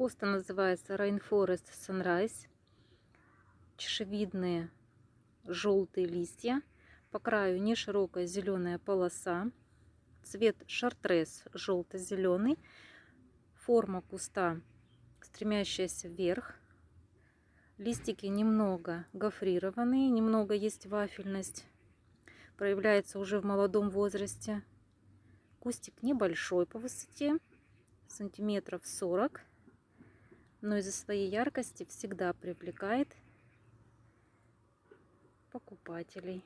Хоста называется Rainforest Sunrise. Чашевидные желтые листья. По краю не широкая зеленая полоса. Цвет шартрез желто-зеленый. Форма куста стремящаяся вверх. Листики немного гофрированные, немного есть вафельность. Проявляется уже в молодом возрасте. Кустик небольшой по высоте, сантиметров 40. Но из-за своей яркости всегда привлекает покупателей.